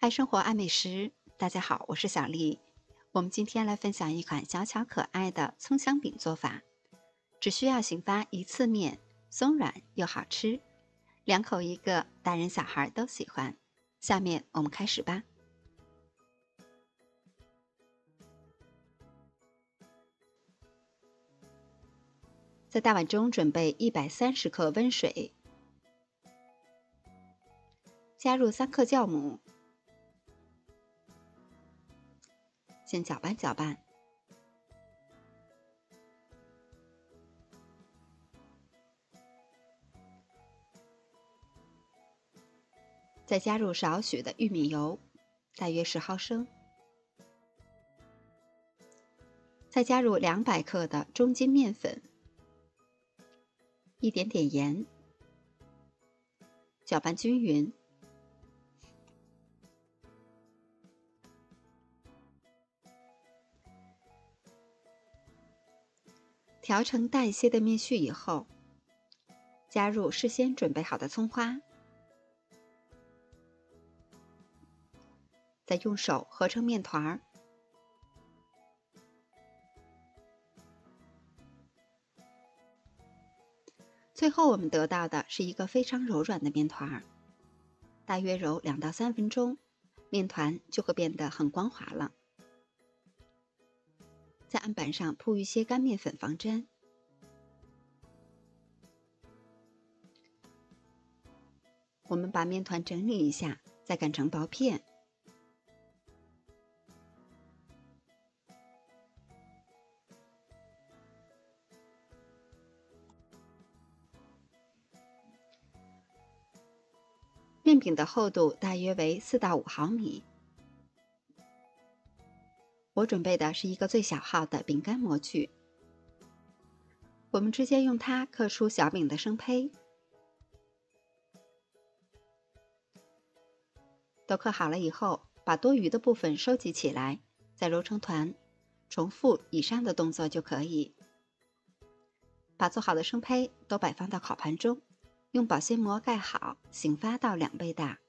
爱生活，爱美食。大家好，我是小丽。我们今天来分享一款小巧可爱的葱香饼做法，只需要醒发一次面，松软又好吃，2口一个，大人小孩都喜欢。下面我们开始吧。在大碗中准备130克温水，加入3克酵母，先搅拌搅拌，再加入少许的玉米油，大约10毫升，再加入200克的中筋面粉，一点点盐，搅拌均匀。调成淡些的面絮以后，加入事先准备好的葱花，再用手合成面团儿。最后我们得到的是一个非常柔软的面团儿，大约揉2到3分钟，面团就会变得很光滑了。在案板上铺一些干面粉防粘。我们把面团整理一下，再擀成薄片。面饼的厚度大约为4到5毫米。我准备的是一个最小号的饼干模具，我们直接用它刻出小饼的生胚。都刻好了以后，把多余的部分收集起来，再揉成团，重复以上的动作就可以。把做好的生胚都摆放到烤盘中，用保鲜膜盖好，醒发到2倍大。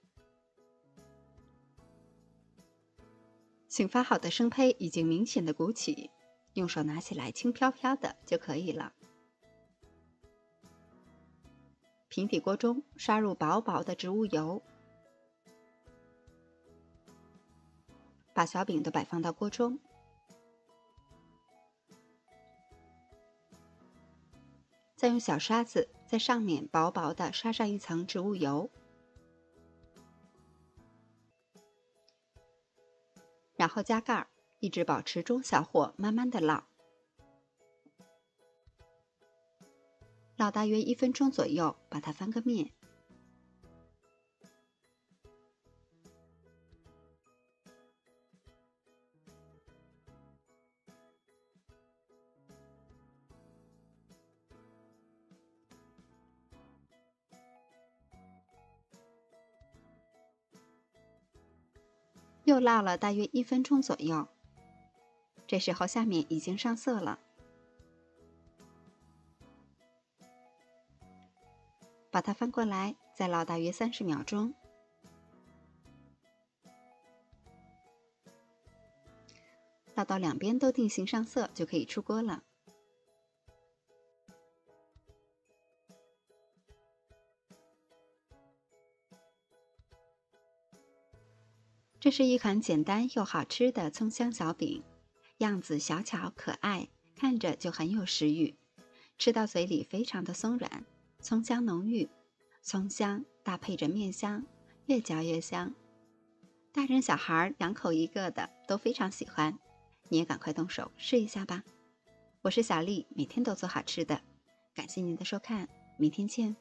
醒发好的生胚已经明显的鼓起，用手拿起来轻飘飘的就可以了。平底锅中刷入薄薄的植物油，把小饼都摆放到锅中，再用小刷子在上面薄薄的刷上一层植物油，然后加盖儿，一直保持中小火慢慢的烙，烙大约1分钟左右，把它翻个面。又烙了大约1分钟左右，这时候下面已经上色了，把它翻过来，再烙大约30秒钟，烙到2边都定型上色就可以出锅了。这是一款简单又好吃的葱香小饼，样子小巧可爱，看着就很有食欲，吃到嘴里非常的松软，葱香浓郁，葱香搭配着面香，越嚼越香。大人小孩2口一个的都非常喜欢，你也赶快动手试一下吧。我是小丽，每天都做好吃的，感谢您的收看，明天见。